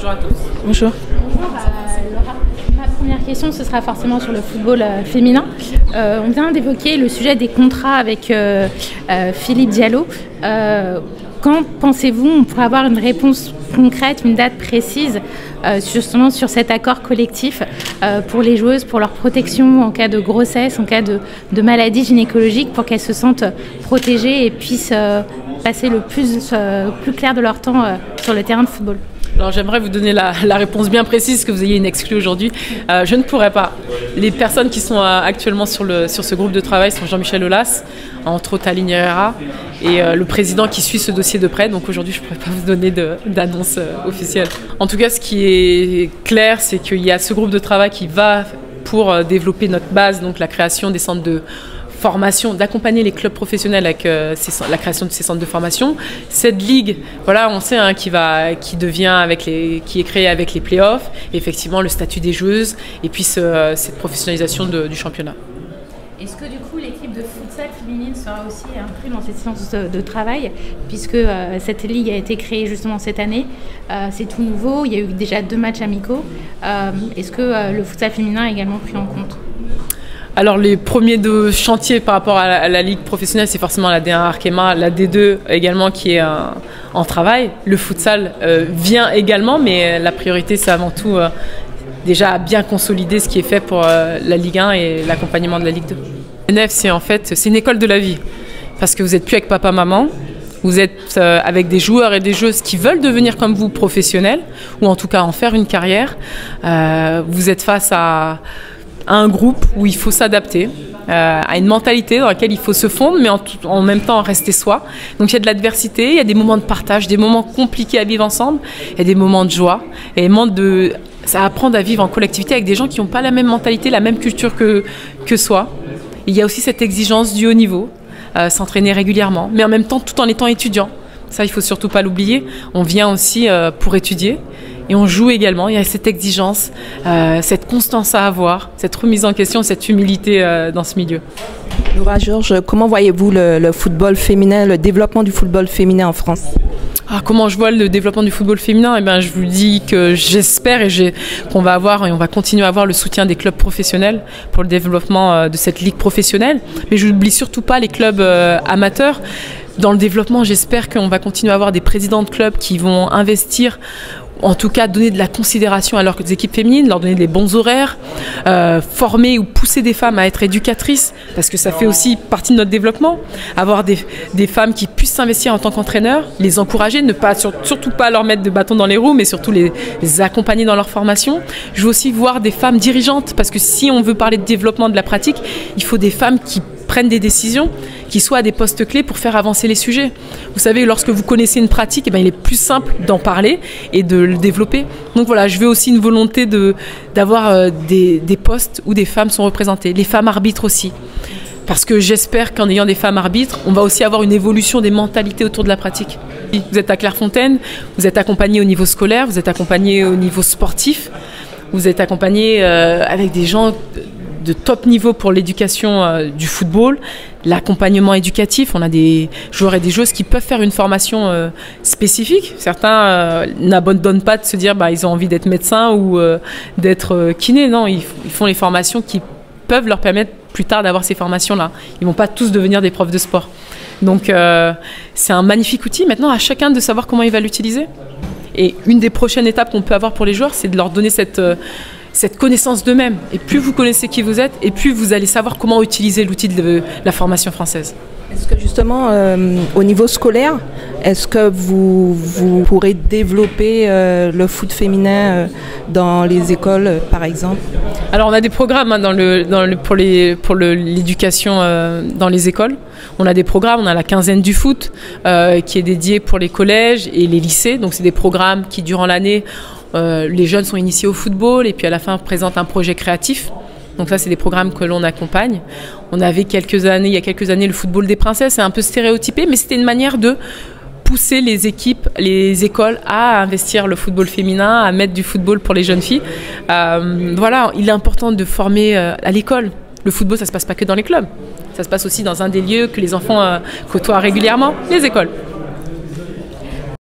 Bonjour à tous. Bonjour. Bonjour, Laura. Ma première question, ce sera forcément sur le football féminin. On vient d'évoquer le sujet des contrats avec Philippe Diallo. Quand pensez-vous on pourrait avoir une réponse concrète, une date précise justement sur cet accord collectif pour les joueuses, pour leur protection en cas de grossesse, en cas de maladie gynécologique, pour qu'elles se sentent protégées et puissent passer le plus clair de leur temps sur le terrain de football? Alors j'aimerais vous donner la réponse bien précise, que vous ayez une exclue aujourd'hui. Je ne pourrais pas. Les personnes qui sont actuellement sur ce groupe de travail sont Jean-Michel Aulas, entre autres Aline Herrera, et le président qui suit ce dossier de près. Donc aujourd'hui, je ne pourrais pas vous donner d'annonce officielle. En tout cas, ce qui est clair, c'est qu'il y a ce groupe de travail qui va pour développer notre base, donc la création des centres de formation, d'accompagner les clubs professionnels avec la création de ces centres de formation. Cette ligue, voilà, on sait qui est créée avec les playoffs, effectivement le statut des joueuses et puis cette professionnalisation du championnat. Est-ce que du coup l'équipe de futsal féminine sera aussi incluse dans cette séance de travail, puisque cette ligue a été créée justement cette année, c'est tout nouveau, il y a eu déjà 2 matchs amicaux. Est-ce que le futsal féminin est également pris en compte? Alors les premiers 2 chantiers par rapport à la ligue professionnelle, c'est forcément la D1 Arkema, la D2 également qui est en travail. Le futsal vient également, mais la priorité c'est avant tout déjà bien consolider ce qui est fait pour la Ligue 1 et l'accompagnement de la Ligue 2. NF, c'est une école de la vie, parce que vous n'êtes plus avec papa-maman, vous êtes avec des joueurs et des joueuses qui veulent devenir comme vous professionnels, ou en tout cas en faire une carrière. Vous êtes face à un groupe où il faut s'adapter, à une mentalité dans laquelle il faut se fondre, mais en même temps rester soi. Donc il y a de l'adversité, il y a des moments de partage, des moments compliqués à vivre ensemble, il y a des moments de joie, et des moments ça apprendre à vivre en collectivité avec des gens qui n'ont pas la même mentalité, la même culture que soi. Il y a aussi cette exigence du haut niveau, s'entraîner régulièrement, mais en même temps tout en étant étudiant. Ça, il ne faut surtout pas l'oublier. On vient aussi pour étudier. Et on joue également, il y a cette exigence, cette constance à avoir, cette remise en question, cette humilité dans ce milieu. Laura Georges, comment voyez-vous le football féminin, le développement du football féminin en France? Comment je vois le développement du football féminin? Je vous dis que j'espère qu'on va avoir et on va continuer à avoir le soutien des clubs professionnels pour le développement de cette ligue professionnelle. Mais je n'oublie surtout pas les clubs amateurs. Dans le développement, j'espère qu'on va continuer à avoir des présidents de clubs qui vont investir, en tout cas donner de la considération à leurs équipes féminines, leur donner des bons horaires, former ou pousser des femmes à être éducatrices, parce que ça fait aussi partie de notre développement. Avoir des femmes qui puissent s'investir en tant qu'entraîneurs, les encourager, surtout pas leur mettre de bâton dans les roues, mais surtout les accompagner dans leur formation. Je veux aussi voir des femmes dirigeantes, parce que si on veut parler de développement de la pratique, il faut des femmes qui prennent des décisions, qui soient à des postes clés pour faire avancer les sujets. Vous savez, lorsque vous connaissez une pratique, il est plus simple d'en parler et de le développer. Donc voilà, je veux aussi une volonté d'avoir des postes où des femmes sont représentées. Les femmes arbitres aussi. Parce que j'espère qu'en ayant des femmes arbitres, on va aussi avoir une évolution des mentalités autour de la pratique. Vous êtes à Clairefontaine, vous êtes accompagné au niveau scolaire, vous êtes accompagné au niveau sportif, vous êtes accompagné avec des gens de top niveau pour l'éducation du football, l'accompagnement éducatif. On a des joueurs et des joueuses qui peuvent faire une formation spécifique. Certains n'abandonnent pas de se dire ils ont envie d'être médecin ou d'être kiné. Non, ils font les formations qui peuvent leur permettre plus tard d'avoir ces formations-là. Ils ne vont pas tous devenir des profs de sport. Donc c'est un magnifique outil. Maintenant, à chacun de savoir comment il va l'utiliser. Et une des prochaines étapes qu'on peut avoir pour les joueurs, c'est de leur donner cette connaissance d'eux-mêmes. Et plus vous connaissez qui vous êtes, et plus vous allez savoir comment utiliser l'outil de la formation française. Est-ce que justement, au niveau scolaire, est-ce que vous pourrez développer le foot féminin dans les écoles, par exemple? Alors, on a des programmes pour l'éducation dans les écoles. On a des programmes, on a la quinzaine du foot qui est dédiée pour les collèges et les lycées. Donc, c'est des programmes qui, durant l'année, les jeunes sont initiés au football et puis à la fin présentent un projet créatif. Donc ça, c'est des programmes que l'on accompagne. On avait il y a quelques années, le football des princesses. C'est un peu stéréotypé, mais c'était une manière de pousser les équipes, les écoles à investir le football féminin, à mettre du football pour les jeunes filles. Voilà, il est important de former à l'école. Le football, ça ne se passe pas que dans les clubs. Ça se passe aussi dans un des lieux que les enfants côtoient régulièrement, les écoles.